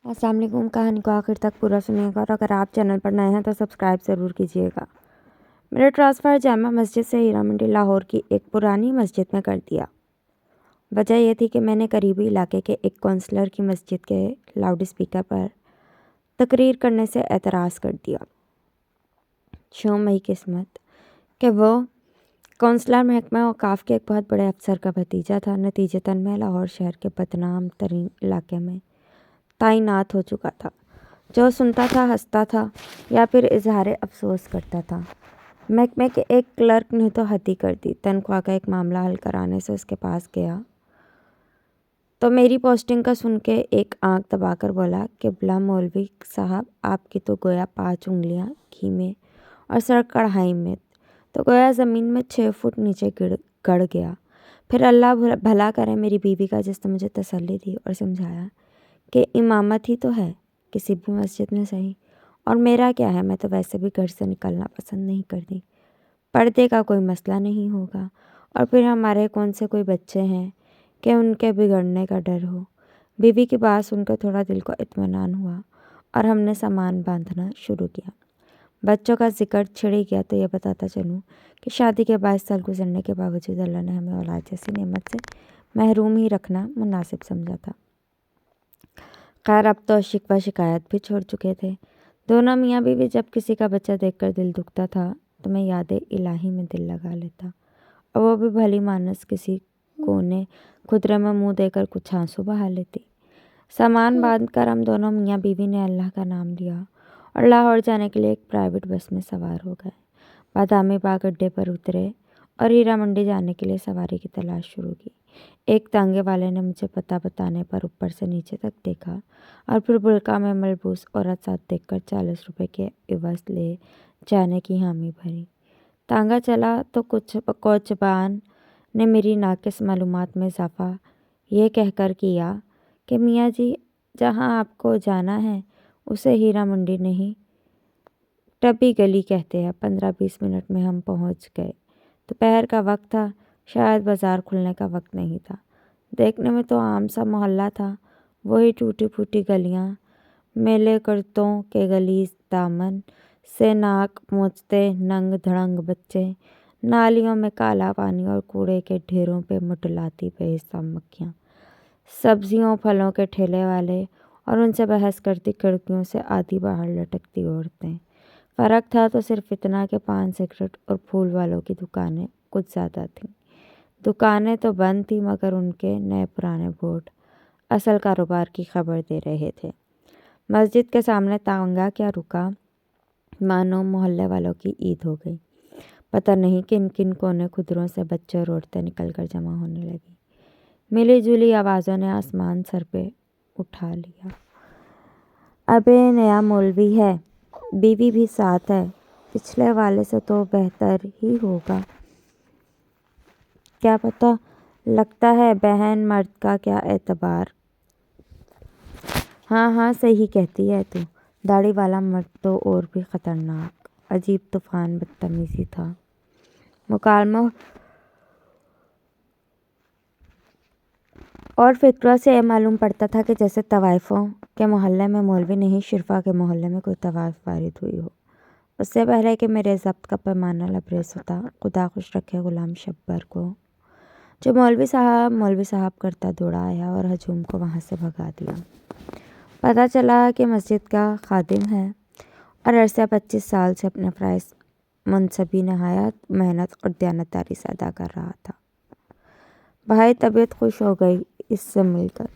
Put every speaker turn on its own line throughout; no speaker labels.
السلام علیکم۔ کہانی کو آخر تک پورا سنیے گا اور اگر آپ چینل پر نئے ہیں تو سبسکرائب ضرور کیجیے گا۔ میرا ٹرانسفر جامع مسجد سے ہیرا منڈی لاہور کی ایک پرانی مسجد میں کر دیا۔ وجہ یہ تھی کہ میں نے قریبی علاقے کے ایک کونسلر کی مسجد کے لاؤڈ اسپیکر پر تقریر کرنے سے اعتراض کر دیا۔ شو مئی قسمت کہ وہ کونسلر محکمہ اوقاف کے ایک بہت بڑے افسر کا بھتیجا تھا۔ نتیجتاً میں لاہور شہر کے بدنام ترین علاقے میں تعینات ہو چکا تھا۔ جو سنتا تھا ہنستا تھا یا پھر اظہار افسوس کرتا تھا۔ محکمے کے ایک کلرک نے تو حد ہی کر دی۔ تنخواہ کا ایک معاملہ حل کرانے سے اس کے پاس گیا تو میری پوسٹنگ کا سن کے ایک آنکھ دبا کر بولا کہ بلا مولوی صاحب، آپ کی تو گویا 5 انگلیاں گھی میں اور سر کڑھائی میں، تو گویا زمین میں 6 فٹ نیچے گڑ گیا۔ پھر اللہ بھلا کرے میری بیوی کا، جس نے مجھے تسلی دی اور سمجھایا کہ امامت ہی تو ہے، کسی بھی مسجد میں صحیح، اور میرا کیا ہے، میں تو ویسے بھی گھر سے نکلنا پسند نہیں کرتی، پردے کا کوئی مسئلہ نہیں ہوگا، اور پھر ہمارے کون سے کوئی بچے ہیں کہ ان کے بگڑنے کا ڈر ہو۔ بیوی کی بات سن کر تھوڑا دل کو اطمینان ہوا اور ہم نے سامان باندھنا شروع کیا۔ بچوں کا ذکر چھڑ ہی گیا تو یہ بتاتا چلوں کہ شادی کے 22 سال گزرنے کے باوجود اللہ نے ہمیں اولاد جیسی نعمت سے محروم ہی رکھنا مناسب سمجھا تھا۔ خیر، اب تو شکوہ شکایت بھی چھوڑ چکے تھے۔ دونوں میاں بیوی جب کسی کا بچہ دیکھ کر دل دکھتا تھا تو میں یاد الہی میں دل لگا لیتا، اور وہ بھی بھلی مانس کسی کونے خدرے میں منہ دے کر کچھ آنسو بہا لیتی۔ سامان باندھ کر ہم دونوں میاں بیوی نے اللہ کا نام لیا اور لاہور جانے کے لیے ایک پرائیویٹ بس میں سوار ہو گئے۔ بادامی باغ اڈے پر اترے اور ہیرا منڈی جانے کے لیے سواری کی تلاش شروع کی۔ ایک تانگے والے نے مجھے پتہ بتانے پر اوپر سے نیچے تک دیکھا اور پھر برقع میں ملبوس عورت ساتھ دیکھ کر 40 روپے کے عوض لے جانے کی حامی بھری۔ تانگا چلا تو کچھ کوچبان نے میری ناقص معلومات میں اضافہ یہ کہہ کر کیا کہ میاں جی، جہاں آپ کو جانا ہے اسے ہیرا منڈی نہیں، ٹبی گلی کہتے ہیں۔ 15-20 منٹ میں ہم پہنچ گئے۔ دوپہر کا وقت تھا، شاید بازار کھلنے کا وقت نہیں تھا۔ دیکھنے میں تو عام سا محلہ تھا، وہی ٹوٹی پھوٹی گلیاں، میلے کرتوں کے غلیظ دامن سے ناک پونچھتے ننگ دھڑنگ بچے، نالیوں میں کالا پانی اور کوڑے کے ڈھیروں پہ مٹلاتی بے حساب مکھیاں، سبزیوں پھلوں کے ٹھیلے والے اور ان سے بحث کرتی کھڑکیوں سے آدھی باہر لٹکتی عورتیں۔ فرق تھا تو صرف اتنا کہ پان سگریٹ اور پھول والوں کی دکانیں کچھ زیادہ تھیں۔ دکانیں تو بند تھیں مگر ان کے نئے پرانے بورڈ اصل کاروبار کی خبر دے رہے تھے۔ مسجد کے سامنے تانگا کیا رکا، مانو محلے والوں کی عید ہو گئی۔ پتہ نہیں کن کن کونے خدروں سے بچے اور عورتیں نکل کر جمع ہونے لگی۔ ملی جلی آوازوں نے آسمان سر پہ اٹھا لیا۔ ابے نیا مولوی ہے، بیوی بھی ساتھ ہے، پچھلے والے سے تو بہتر ہی ہوگا، کیا پتہ، لگتا ہے بہن مرد کا کیا اعتبار۔ ہاں ہاں صحیح کہتی ہے تو، داڑھی والا مرد تو اور بھی خطرناک، عجیب طوفان بدتمیزی تھا۔ مکالموں اور فکروں سے یہ معلوم پڑتا تھا کہ جیسے طوائفوں کے محلے میں مولوی نہیں، شرفا کے محلے میں کوئی طوائف وارد ہوئی ہو۔ اس سے پہلے کہ میرے ضبط کا پیمانہ لبریز ہوتا، خدا خوش رکھے غلام شبر کو جو مولوی صاحب کرتا دوڑا آیا اور ہجوم کو وہاں سے بھگا دیا۔ پتہ چلا کہ مسجد کا خادم ہے اور عرصہ 25 سال سے اپنے فرائض منصبی نہایت محنت اور دیانتداری سے ادا کر رہا تھا۔ بھائی طبیعت خوش ہو گئی اس سے مل کر۔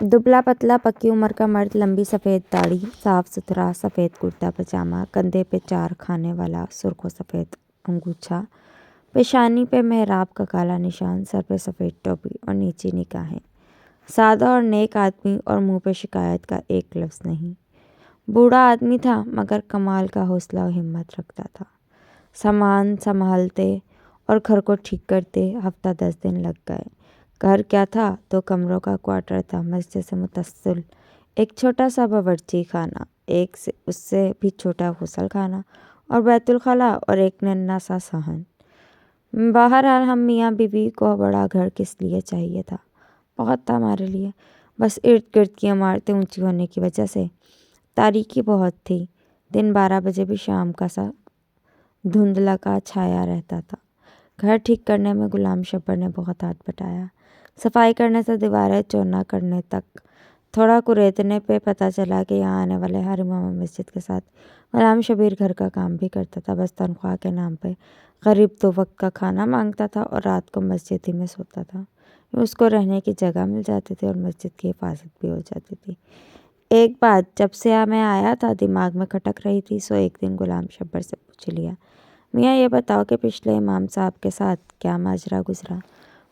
دبلا پتلا پکی عمر کا مرد، لمبی سفید داڑھی، صاف ستھرا سفید کرتا پاجامہ، کندھے پہ 4 خانے والا سرخ و سفید انگوچھا، پیشانی پہ محراب کا کالا نشان، سر پہ سفید ٹوپی اور نیچی نگاہیں، سادہ اور نیک آدمی اور منہ پہ شکایت کا ایک لفظ نہیں۔ بوڑھا آدمی تھا مگر کمال کا حوصلہ و ہمت رکھتا تھا۔ سامان سنبھالتے اور گھر کو ٹھیک کرتے ہفتہ 10 دن لگ گئے۔ گھر کیا تھا، 2 کمروں کا کوارٹر تھا، مسجد سے متصل ایک چھوٹا سا باورچی خانہ، ایک سے اس سے بھی چھوٹا غسل خانہ اور بیت الخلاء اور ایک ننھا سا صحن۔ بہرحال ہم میاں بیوی کو بڑا گھر کس لیے چاہیے تھا، بہت تھا ہمارے لیے۔ بس ارد گرد کی عمارتیں اونچی ہونے کی وجہ سے تاریکی بہت تھی۔ دن 12 بجے بھی شام کا سا دھندلا کا چھایا رہتا تھا۔ گھر ٹھیک کرنے میں غلام شبر نے بہت ہاتھ بٹایا۔ صفائی کرنے سے دیواریں چونا کرنے تک۔ تھوڑا کریدنے پہ پتہ چلا کہ یہاں آنے والے ہر امام مسجد کے ساتھ غلام شبیر گھر کا کام بھی کرتا تھا۔ بس تنخواہ کے نام پہ غریب 2 وقت کا کھانا مانگتا تھا اور رات کو مسجد ہی میں سوتا تھا۔ اس کو رہنے کی جگہ مل جاتی تھی اور مسجد کی حفاظت بھی ہو جاتی تھی۔ ایک بات جب سے میں آیا تھا دماغ میں کھٹک رہی تھی، سو ایک دن غلام شبر سے پوچھ لیا، میاں یہ بتاؤ کہ پچھلے امام صاحب کے ساتھ کیا ماجرا گزرا؟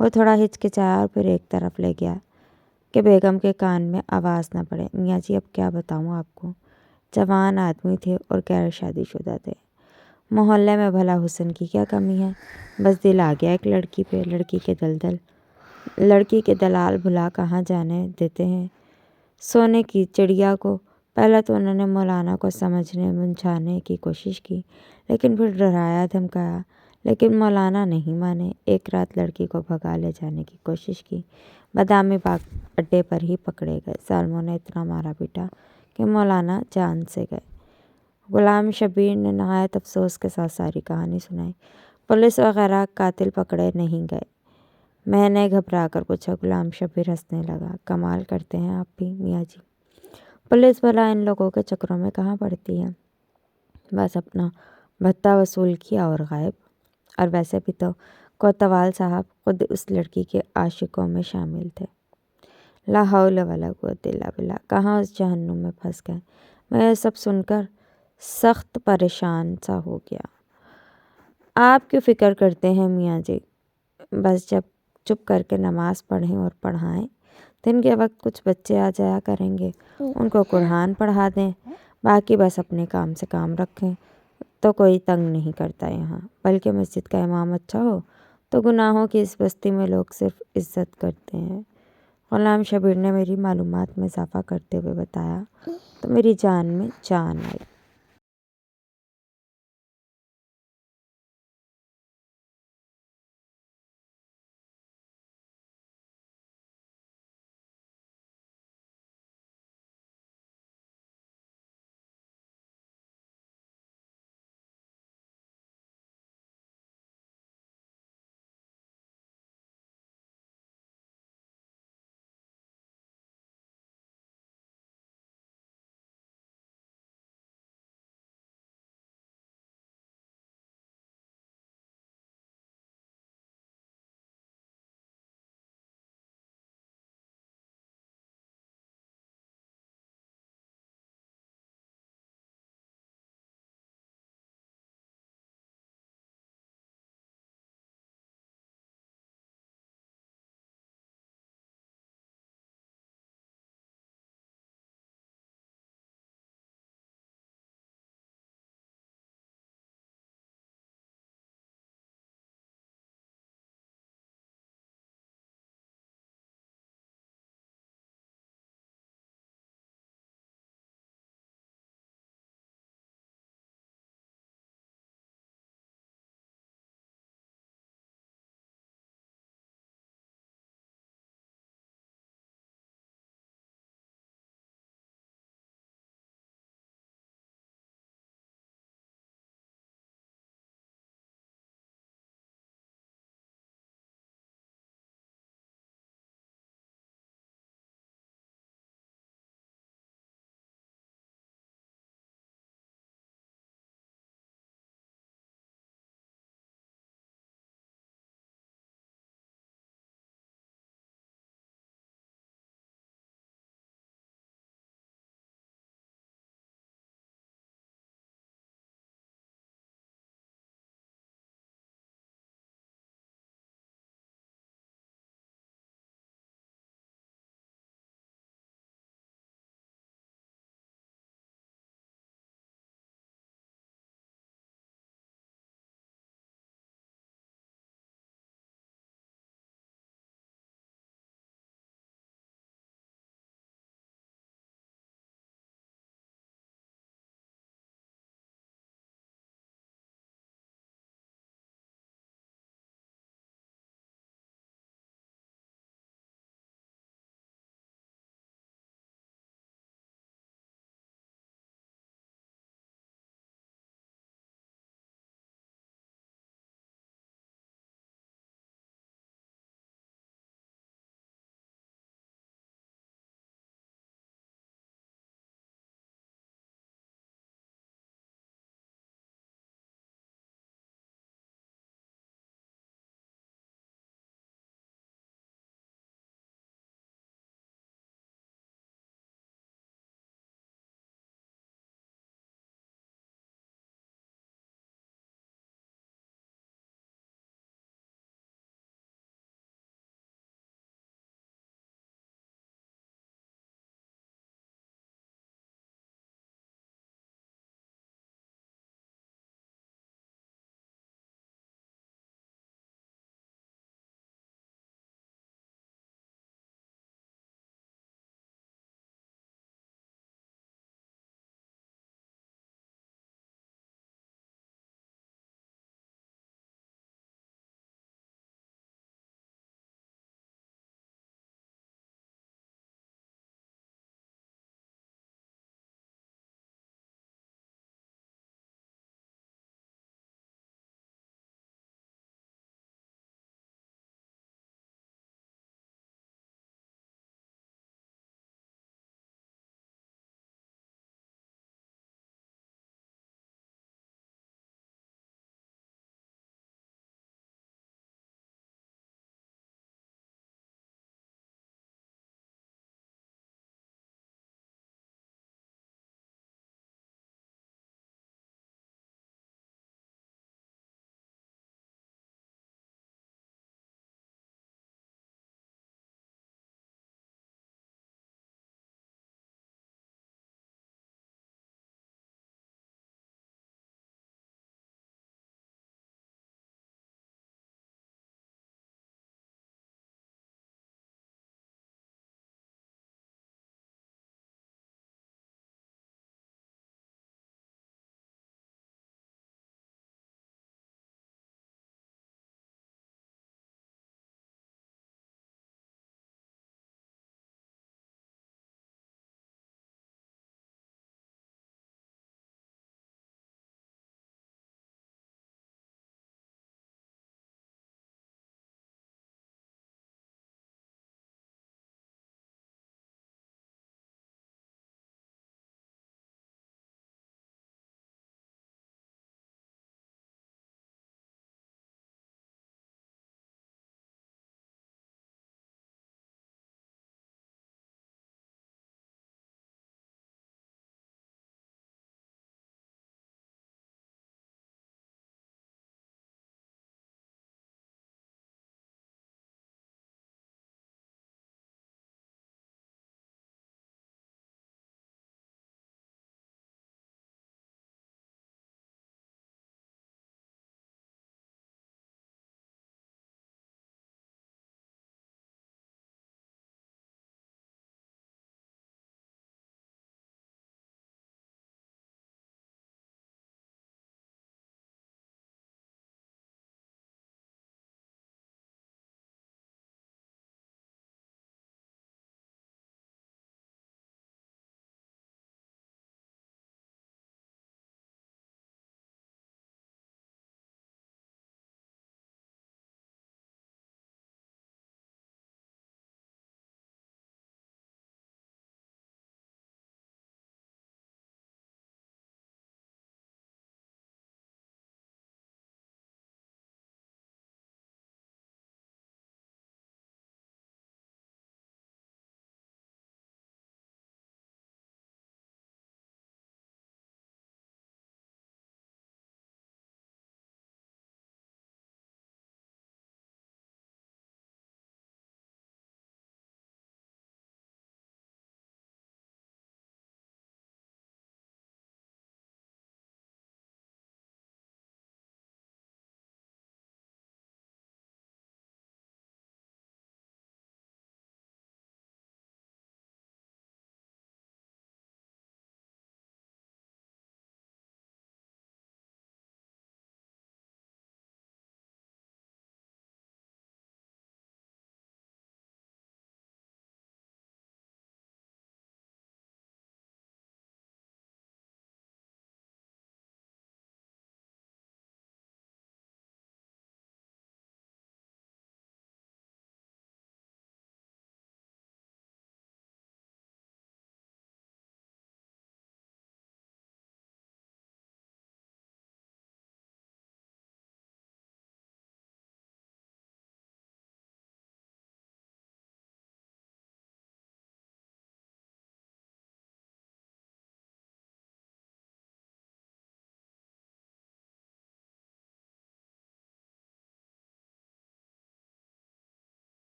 وہ تھوڑا ہچکچایا اور پھر ایک طرف لے گیا کہ بیگم کے کان میں آواز نہ پڑے۔ میاں جی اب کیا بتاؤں آپ کو؟ جوان آدمی تھے اور غیر شادی شدہ تھے۔ محلے میں بھلا حسن کی کیا کمی ہے؟ بس دل آ گیا ایک لڑکی پہ۔ لڑکی کے دلال بھلا کہاں جانے دیتے ہیں سونے کی چڑیا کو۔ پہلے تو انہوں نے مولانا کو سمجھنے بجھانے کی کوشش کی، لیکن پھر ڈرایا دھمکایا، لیکن مولانا نہیں مانے۔ ایک رات لڑکی کو بھگا لے جانے کی کوشش کی، بادامی باغ اڈے پر ہی پکڑے گئے۔ ظالموں نے اتنا مارا پیٹا کہ مولانا جان سے گئے۔ غلام شبیر نے نہایت افسوس کے ساتھ ساری کہانی سنائی۔ پولیس وغیرہ قاتل پکڑے نہیں گئے؟ میں نے گھبرا کر پوچھا۔ غلام شبیر ہنسنے لگا۔ کمال کرتے ہیں آپ بھی میاں جی، پولیس بھلا ان لوگوں کے چکروں میں کہاں پڑتی ہے؟ بس اپنا بھتہ وصول کیا اور غائب۔ اور ویسے بھی تو کوتوال صاحب خود اس لڑکی کے عاشقوں میں شامل تھے۔ لا حول ولا قوت الا باللہ، کہاں اس جہنم میں پھنس گئے۔ میں یہ سب سن کر سخت پریشان سا ہو گیا۔ آپ کیوں فکر کرتے ہیں میاں جی؟ بس جب چپ کر کے نماز پڑھیں اور پڑھائیں، دن کے وقت کچھ بچے آ جایا کریں گے، ان کو قرآن پڑھا دیں، باقی بس اپنے کام سے کام رکھیں تو کوئی تنگ نہیں کرتا یہاں۔ بلکہ مسجد کا امام اچھا ہو تو گناہوں کی اس بستی میں لوگ صرف عزت کرتے ہیں۔ غلام شبیر نے میری معلومات میں اضافہ کرتے ہوئے بتایا تو میری جان میں جان آئی۔